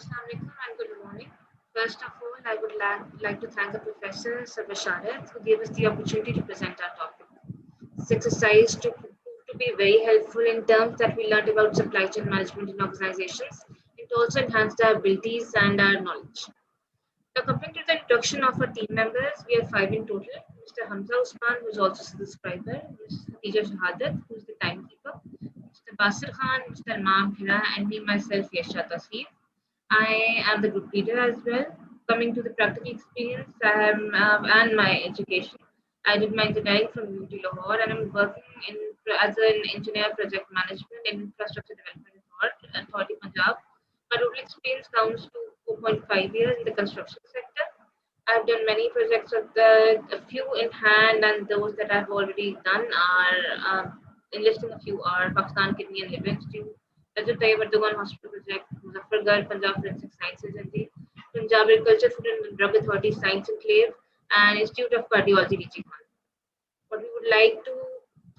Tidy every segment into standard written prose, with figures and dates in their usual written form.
Assalamualaikum and good morning. First of all, I would like to thank the Professor Sabasharat who gave us the opportunity to present our topic. This exercise to be very helpful in terms that we learned about supply chain management in organizations. It also enhanced our abilities and our knowledge. Now, coming to the introduction of our team members, we are five in total. Mr. Hamza Usman, who is also the scriber, Ms. Hatija Shahadat, who is the timekeeper, Mr. Basir Khan, Mr. Imam Hira, and me myself, Yasha Tasir. I am the group leader as well. Coming to the practical experience and my education, I did my engineering from UT Lahore and I'm working as an engineer project management and infrastructure development Authority Punjab. My total experience counts to 4.5 years in the construction sector. I've done many projects of a few in hand, and those that I've already done are enlisting a few are Pakistan Kidney and Liver Institute, Rajat Tayyib Erdogan Hospital Project, Muzaffargarh, Punjab Forensic Science Agency, Punjab Agriculture, Food and Drug Authority Science Enclave, and Institute of Cardiology, DG Khan. What we would like to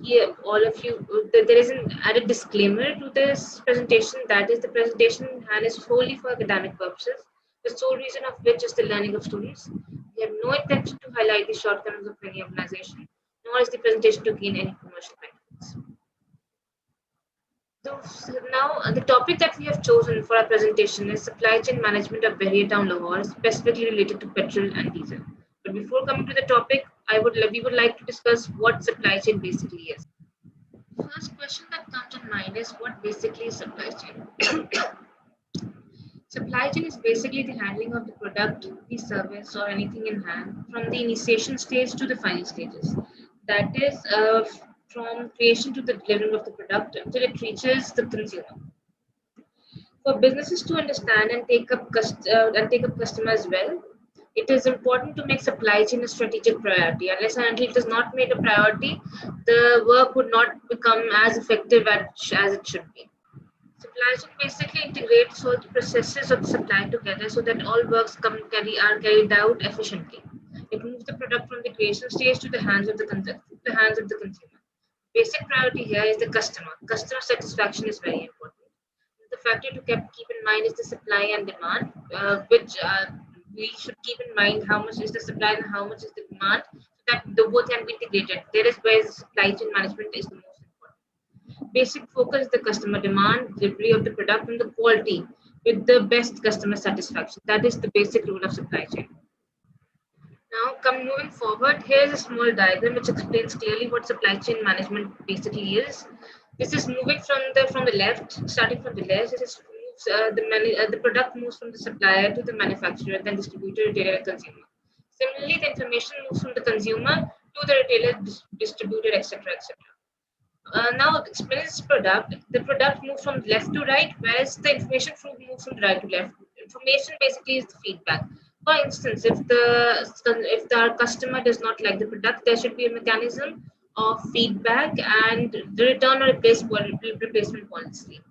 hear all of you, there is an added disclaimer to this presentation. That is, the presentation in hand is solely for academic purposes, the sole reason of which is the learning of students. We have no intention to highlight the shortcomings of any organization, nor is the presentation to gain any commercial benefits. So now the topic that we have chosen for our presentation is supply chain management of Bahia Town, Lahore, specifically related to petrol and diesel. But before coming to the topic, we would like to discuss what supply chain basically is. First question that comes in mind is what basically is supply chain? Supply chain is basically the handling of the product, the service, or anything in hand from the initiation stage to the final stages. That is, from creation to the delivery of the product until it reaches the consumer. For businesses to understand and take up customers well, it is important to make supply chain a strategic priority. Unless and until it is not made a priority, the work would not become as effective as it should be. Supply chain basically integrates all the processes of the supply together so that all works are carried out efficiently. It moves the product from the creation stage to the hands of the consumer. Basic priority here is the customer. Customer satisfaction is very important. The factor to keep in mind is the supply and demand, which we should keep in mind how much is the supply and how much is the demand, so that the both can be integrated. There is where supply chain management is the most important. Basic focus is the customer demand, delivery of the product, and the quality with the best customer satisfaction. That is the basic rule of supply chain. Now, moving forward, here's a small diagram which explains clearly what supply chain management basically is. This is moving from the left, starting from the left. This moves the product moves from the supplier to the manufacturer, then distributor, retailer, and consumer. Similarly, the information moves from the consumer to the retailer, distributor, etc., etc. Now, explain this product. The product moves from left to right, whereas the information flow moves from right to left. Information basically is the feedback. For instance, if the customer does not like the product, there should be a mechanism of feedback and the return or replacement policy.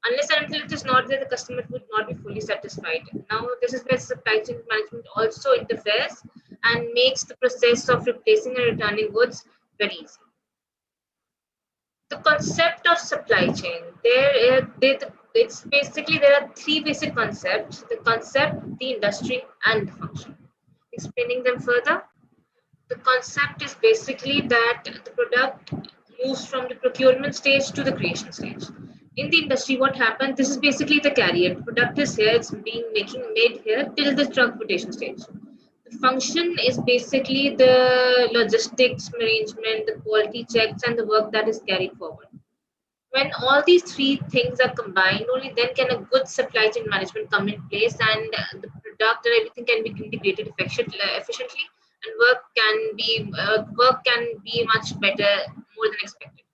Unless and until it is not there, the customer would not be fully satisfied. Now, this is where supply chain management also interferes and makes the process of replacing and returning goods very easy. The concept of supply chain, it's basically there are three basic concepts: the concept, the industry, and the function. Explaining them further, the concept is basically that the product moves from the procurement stage to the creation stage. In the industry, what happens, this is basically the carrier. The product is here, it's being made here till the transportation stage. The function is basically the logistics arrangement, the quality checks, and the work that is carried forward. When all these three things are combined, only then can a good supply chain management come in place, and the product and everything can be integrated efficiently, and work can be much better, more than expected.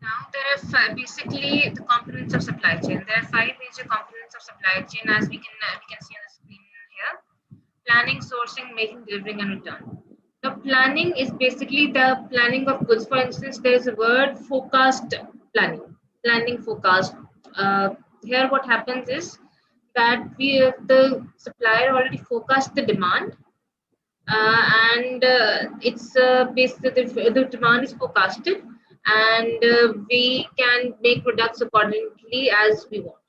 Now there are basically the components of supply chain. There are five major components of supply chain, as we can see on the screen here: planning, sourcing, making, delivering, and return. The planning is basically the planning of goods. For instance, there is a word forecast planning, planning forecast. Here, what happens is that the supplier already forecast the demand, and it's basically the demand is forecasted, and we can make products accordingly as we want.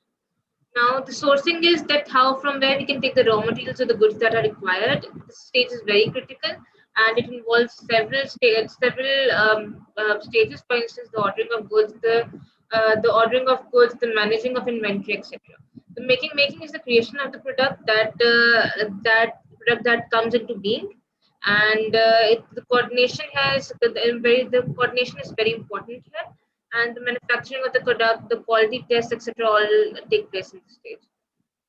Now, the sourcing is that how from where we can take the raw materials or the goods that are required. This stage is very critical, and it involves several stages. For instance, the ordering of goods, the managing of inventory, etc. The making is the creation of the product that comes into being, and the coordination the coordination is very important here, and the manufacturing of the product, the quality tests, etc., all take place in this stage.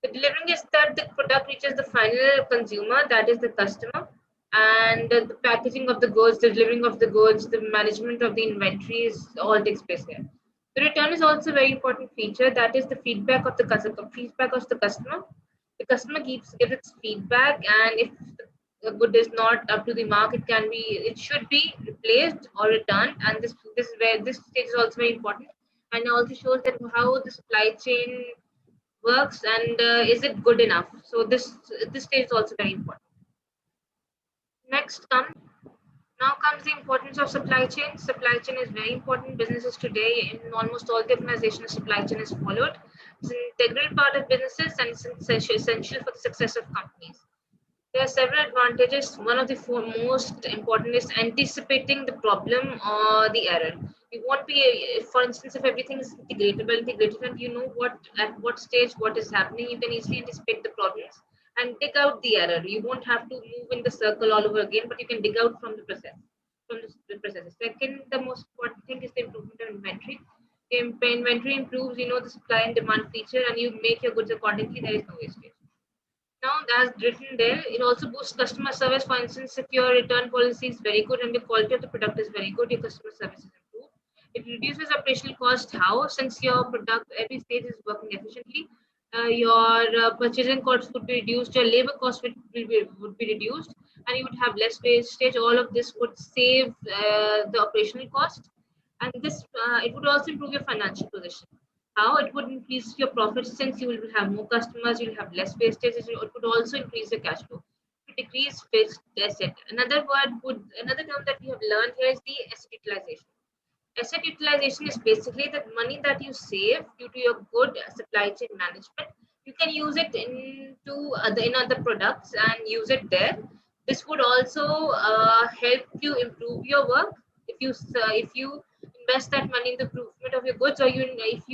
The delivering is that the product reaches the final consumer, that is the customer, and the packaging of the goods, the delivering of the goods, the management of the inventories all takes place here. The return is also a very important feature. That is the feedback of the customer. Feedback of the customer. The customer gives its feedback, and if the good is not up to the mark, it should be replaced or returned. And this is where this stage is also very important, and also shows that how the supply chain works and is it good enough. So this stage is also very important. Next come Now comes the importance of supply chain. Supply chain is very important. Businesses today, in almost all the organizations, supply chain is followed. It's an integral part of businesses and it's essential for the success of companies. There are several advantages. One of the most important is anticipating the problem or the error. You won't be, for instance, if everything is integrated, and you know what at what stage what is happening, you can easily anticipate the problems and dig out the error. You won't have to move in the circle all over again, but you can dig out from the process, the processes. Second, the most important thing is the improvement of inventory. If inventory improves, you know the supply and demand feature, and you make your goods accordingly. There is no wastage. Now, as written there, it also boosts customer service. For instance, if your return policy is very good and the quality of the product is very good, your customer service is improved. It reduces operational cost. How? Since your product every stage is working efficiently, your purchasing costs would be reduced, your labor cost would be reduced, and you would have less wastage. All of this would save the operational cost, and this it would also improve your financial position. How it would increase your profits since you will have more customers, you'll have less wastage. It would also increase your cash flow. To decrease fixed asset. Another term that we have learned here is the asset utilization. Asset utilization is basically the money that you save due to your good supply chain management. You can use it in other products and use it there. This would also help you improve your work if you invest that money in the improvement of your goods, or if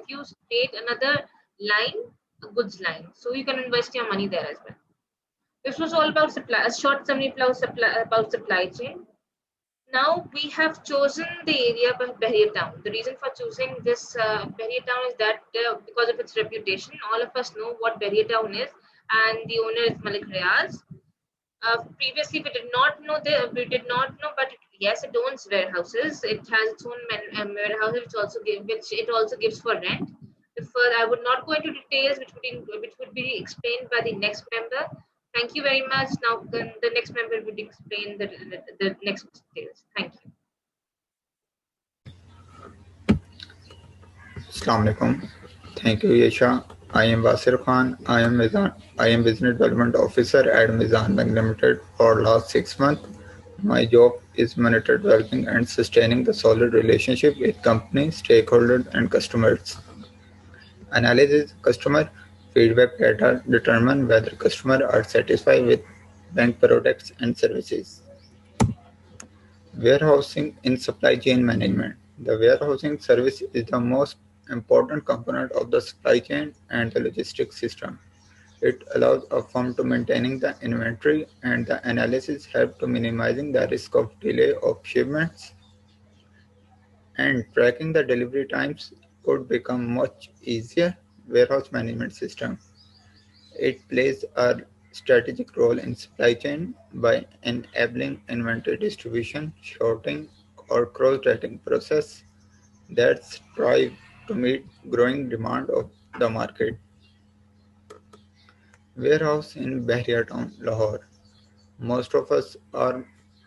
you state another line, a goods line, so you can invest your money there as well. This was all about supply. A short summary about supply chain. Now we have chosen the area of Bahir Town. The reason for choosing this Bahir Town is that because of its reputation, all of us know what Bahir Town is, and the owner is Malik Riaz. Previously, we did not know, but yes, it owns warehouses. It has its own warehouse, which it also gives for rent. I would not go into details, which would be explained by the next member. Thank you very much. Now, the next member would explain the next details. Thank you. Assalamu alaikum. Thank you, Yesha. I am Wasir Khan. I am Business Development Officer at Mizan Bank Limited for last 6 months. My job is monitor developing and sustaining the solid relationship with companies, stakeholders, and customers. Analysis customer feedback data determine whether customers are satisfied with bank products and services. Warehousing in supply chain management. The warehousing service is the most important component of the supply chain and the logistics system. It allows a firm to maintaining the inventory, and the analysis help to minimizing the risk of delay of shipments, and tracking the delivery times could become much easier. Warehouse management system. It plays a strategic role in supply chain by enabling inventory distribution, sorting, or cross-tracking process that strive to meet growing demand of the market. Warehouse in Bahria Town, Lahore. Most of us are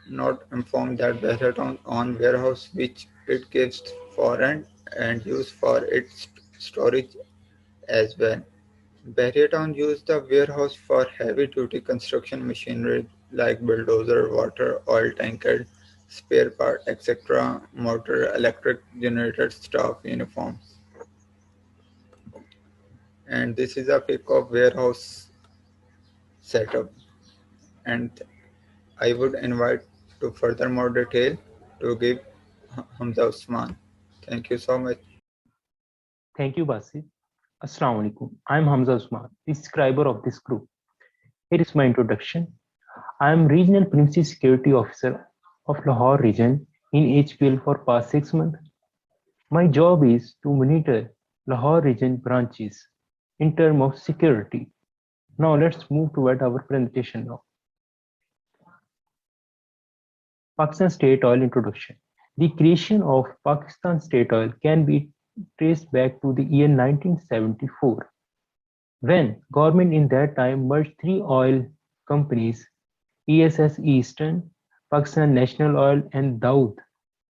not informed that Bahria Town owns warehouse which it gives for rent and use for its storage as well. Barrytown used the warehouse for heavy-duty construction machinery like bulldozer, water, oil tanker, spare part, etc., motor, electric generators, staff uniforms. And this is a pic of warehouse setup. And I would invite to further more detail to give Hamza Usman. Thank you so much. Thank you, Basit. Assalamu alaikum. I'm Hamza Usman, the scriber of this group. Here is my introduction. I am Regional Principal Security Officer of Lahore region in HPL for past 6 months. My job is to monitor Lahore region branches in terms of security. Now let's move toward our presentation now. Pakistan State Oil Introduction. The creation of Pakistan State Oil can be traced back to the year 1974, when government in that time merged three oil companies, ESS Eastern, Pakistan National Oil and Daud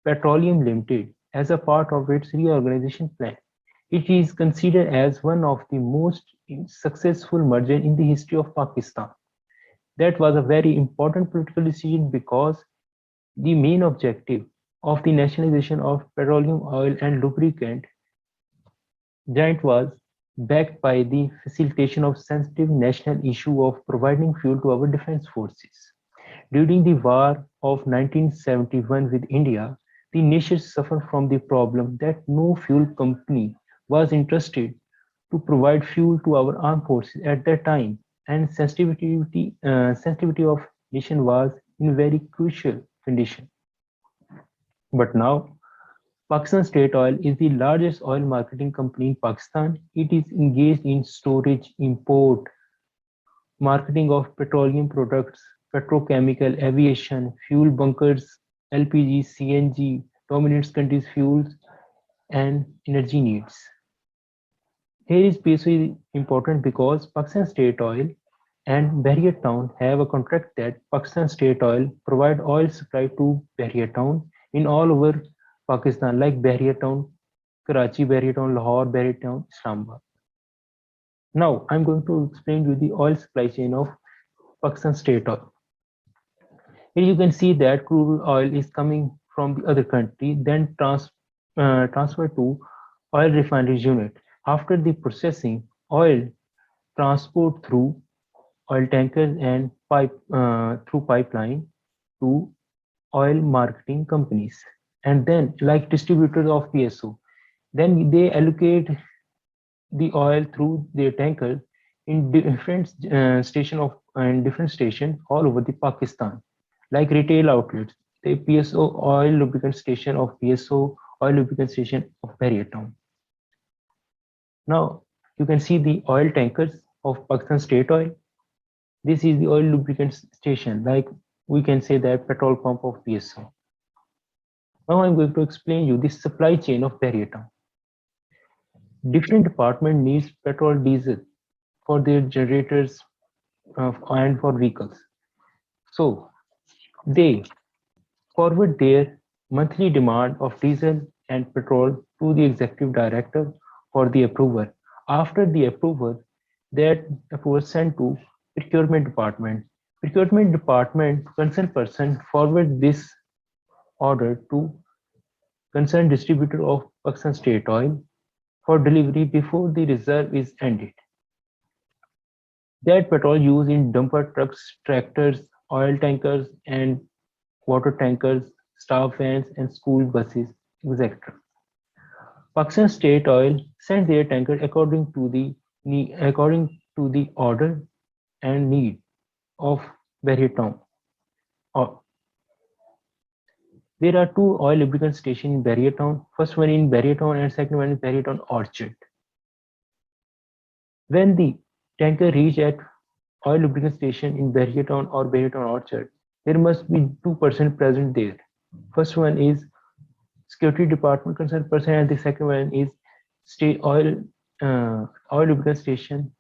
Petroleum Limited, as a part of its reorganization plan. It is considered as one of the most successful merger in the history of Pakistan. That was a very important political decision because the main objective of the nationalization of petroleum oil and lubricant giant was backed by the facilitation of sensitive national issue of providing fuel to our defense forces. During the war of 1971 with India, the nation suffered from the problem that no fuel company was interested to provide fuel to our armed forces at that time, and sensitivity of nation was in very crucial condition. But now, Pakistan State Oil is the largest oil marketing company in Pakistan. It is engaged in storage, import, marketing of petroleum products, petrochemical, aviation, fuel bunkers, LPG, CNG, dominates countries' fuels and energy needs. Here is PSO important because Pakistan State Oil and Bahria Town have a contract that Pakistan State Oil provide oil supply to Bahria Town in all over Pakistan, like Bahria Town, Karachi, Bahria Town, Lahore, Bahria Town, Islamabad. Now I'm going to explain you the oil supply chain of Pakistan State Oil. Here you can see that crude oil is coming from the other country, then transferred to oil refineries unit. After the processing, oil transport through oil tankers and through pipeline to oil marketing companies, and then like distributors of PSO. Then they allocate the oil through their tankers in different station of and different station all over the Pakistan, like retail outlets, the PSO oil lubricant station of PSO oil lubricant station of Bahria Town. Now you can see the oil tankers of Pakistan State Oil. This is the oil lubricant station, like we can say that petrol pump of PSO. Now I'm going to explain you the supply chain of Bahria Town. Different department needs petrol, diesel for their generators and for vehicles. So they forward their monthly demand of diesel and petrol to the executive director for the approval. After the approval, that approval sent to procurement department. Procurement department concerned person forward this order to concerned distributor of Pakistan State Oil for delivery before the reserve is ended. That petrol used in dumper trucks, tractors, oil tankers, and water tankers, staff vans, and school buses, etc. Pakistan State Oil sent their tanker according to the order and need of Bahria Town. There are two oil lubricant stations in Bahria Town. First one in Bahria Town and second one in Bahria Town Orchard. When the tanker reach at oil lubricant station in Bahria Town or Bahria Town Orchard, there must be two persons present there. First one is security department concerned person, and the second one is oil lubricant station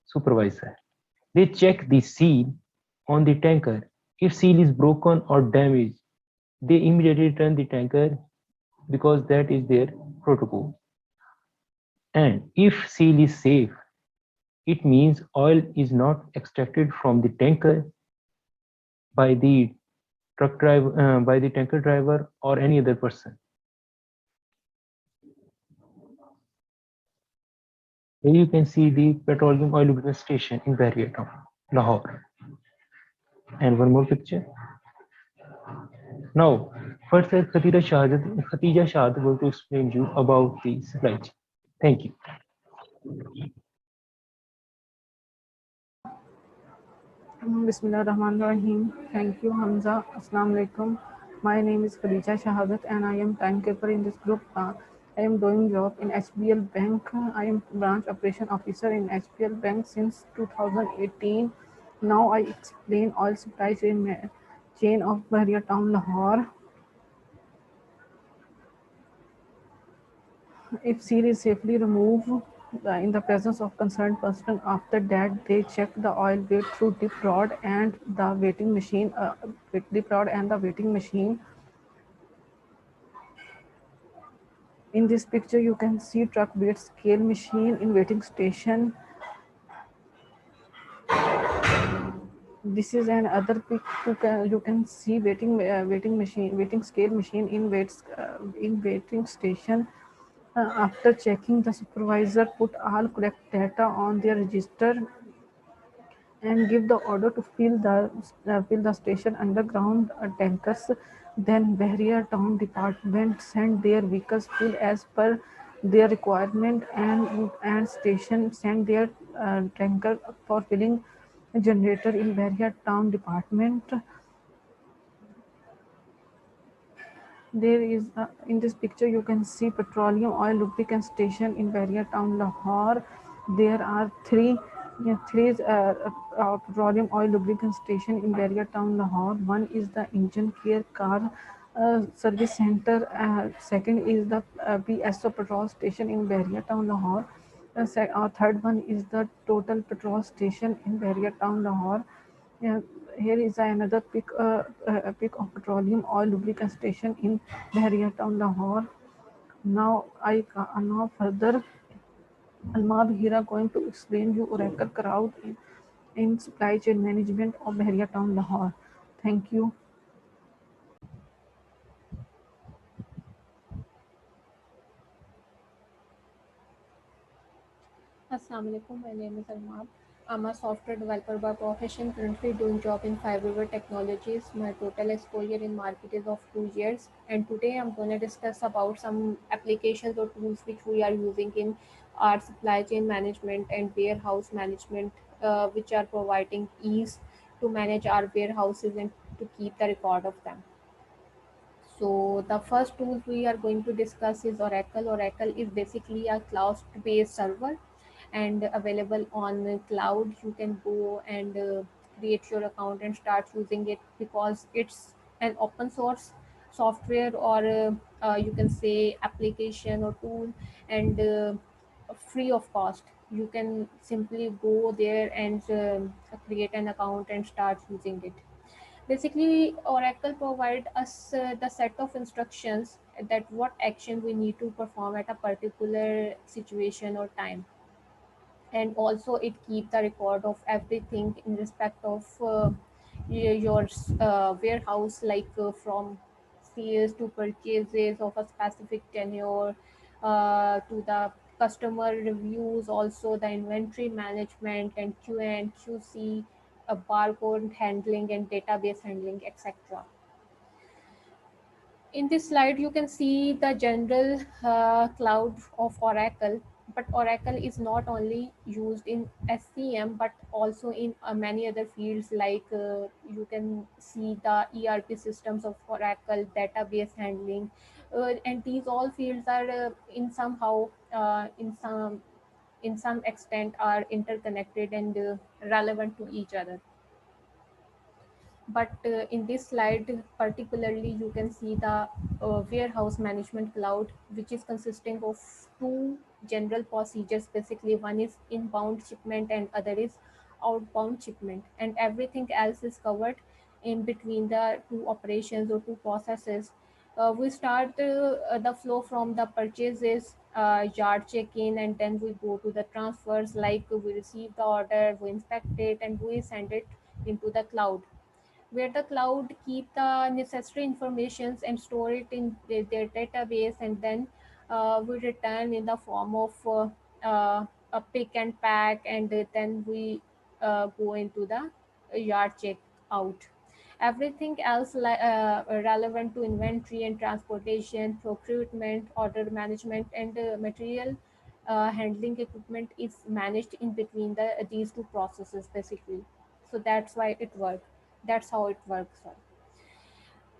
supervisor. They check the seal on the tanker. If seal is broken or damaged, they immediately return the tanker because that is their protocol. And if seal is safe, it means oil is not extracted from the tanker by the truck driver, by the tanker driver or any other person. Here you can see the petroleum oil lubricant station in Bahria Town, Lahore. And one more picture. Now, first Khatija Shahad going to explain you about the supply chain. Thank you. Bismillahirrahmanirrahim. Thank you, Hamza. Assalamu alaikum. My name is Khadija Shahadat and I am timekeeper in this group. I am doing job in HBL Bank. I am branch operation officer in HBL Bank since 2018. Now I explain oil supply chain of Bahria Town, Lahore. If seal is safely removed in the presence of concerned person, after that they check the oil weight through dip rod and the weighting machine. With dip rod and the weighting machine. In this picture, you can see truck weight scale machine in weighting station. This is another pic. You can see weighting scale machine in weighting station. After checking, the supervisor put all correct data on their register and give the order to fill the station underground tankers. Then Bahria Town Department sent their vehicles full as per their requirement, and station sent their tanker for filling generator in Bahria Town Department. There is in this picture you can see petroleum oil lubricant station in Bahria Town, Lahore. There are three petroleum oil lubricant station in Bahria Town, Lahore. One is the engine care car service center. Second is the PSO petrol station in Bahria Town, Lahore. Third one is the total petrol station in Bahria Town, Lahore. Yeah, here is another pic of petroleum oil lubricant station in Bahria Town, Lahore. Now further Alma Bahira going to explain you Oracle crowd in supply chain management of Bahria Town, Lahore. Thank you. Assalamu alaikum. My name is Almab. I'm a software developer by profession, currently doing job in Fiverr Technologies. My total exposure in market is of 2 years. And today I'm going to discuss about some applications or tools which we are using in our supply chain management and warehouse management, which are providing ease to manage our warehouses and to keep the record of them. So the first tool we are going to discuss is Oracle. Oracle is basically a cloud-based server and available on the cloud. You can go and create your account and start using it because it's an open source software or you can say application or tool and free of cost. You can simply go there and create an account and start using it. Basically, Oracle provide us the set of instructions that what action we need to perform at a particular situation or time, and also it keep the record of everything in respect of your warehouse, like from sales to purchases of a specific tenure, to the customer reviews, also the inventory management and qa and qc, barcode handling and database handling, etc. In this slide, you can see the general cloud of Oracle, but Oracle is not only used in SCM, but also in many other fields, like you can see the ERP systems of Oracle, database handling, and these all fields are in some extent are interconnected and relevant to each other. But in this slide particularly, you can see the warehouse management cloud, which is consisting of two general procedures. Basically, one is inbound shipment and other is outbound shipment, and everything else is covered in between the two operations or two processes. We start the flow from the purchases, yard check-in, and then we go to the transfers, like we receive the order, we inspect it, and we send it into the cloud, where the cloud keep the necessary informations and store it in their database, and then we return in the form of pick and pack, and then we go into the yard check out. Everything else relevant to inventory and transportation, procurement, order management, and material handling equipment is managed in between these two processes basically. So that's why it works. That's how it works.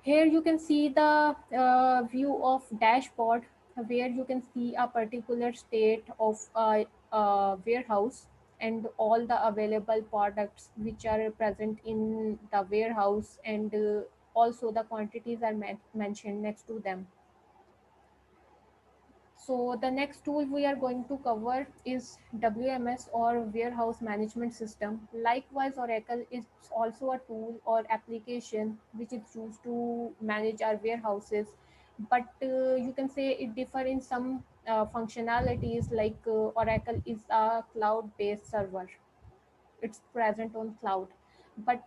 Here you can see the view of dashboard, where you can see a particular state of a warehouse and all the available products which are present in the warehouse, and also the quantities are mentioned next to them. So the next tool we are going to cover is WMS, or Warehouse Management System. Likewise, Oracle is also a tool or application which is used to manage our warehouses. But you can say it differ in some functionalities, like Oracle is a cloud-based server. It's present on cloud, but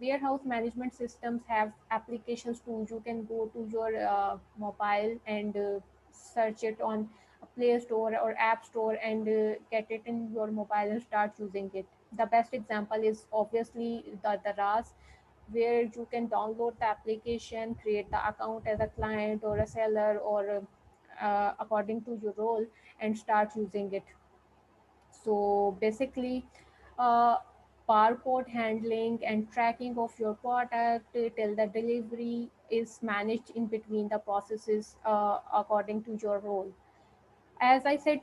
warehouse management systems have applications too. You can go to your mobile and search it on a Play Store or App Store, and get it in your mobile and start using it. The best example is obviously the RAS, where you can download the application, create the account as a client or a seller, or according to your role, and start using it. So basically, uh, barcode handling and tracking of your product till the delivery is managed in between the processes according to your role. As I said,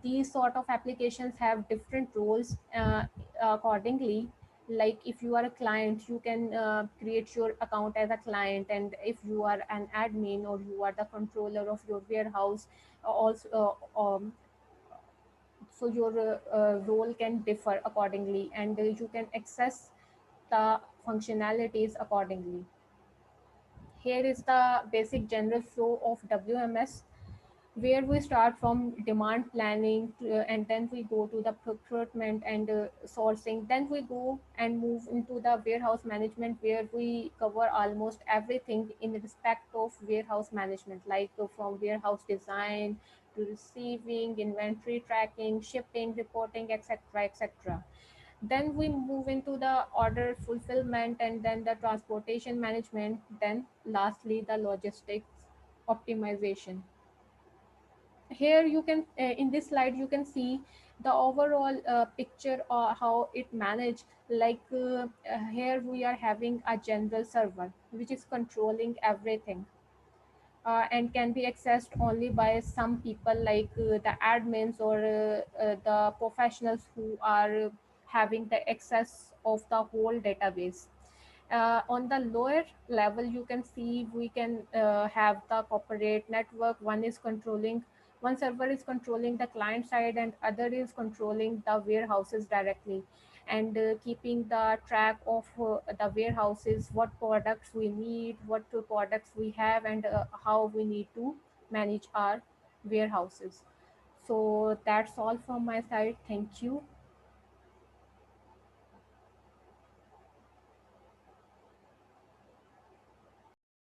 these sort of applications have different roles accordingly. Like if you are a client, you can create your account as a client, and if you are an admin or you are the controller of your warehouse, also so your role can differ accordingly, and you can access the functionalities accordingly. Here is the basic general flow of WMS, where we start from demand planning, and then we go to the procurement and sourcing. Then we go and move into the warehouse management, where we cover almost everything in respect of warehouse management, like from warehouse design to receiving, inventory tracking, shipping, reporting, etc., etc. Then we move into the order fulfillment, and then the transportation management, then lastly the logistics optimization. Here you can in this slide you can see the overall picture how it managed. Like here we are having a general server which is controlling everything, and can be accessed only by some people, like the admins or the professionals who are having the access of the whole database. On the lower level you can see we can have the corporate network. One server is controlling the client side, and other is controlling the warehouses directly, and keeping the track of the warehouses, what products we need, what products we have, and how we need to manage our warehouses. So that's all from my side. Thank you.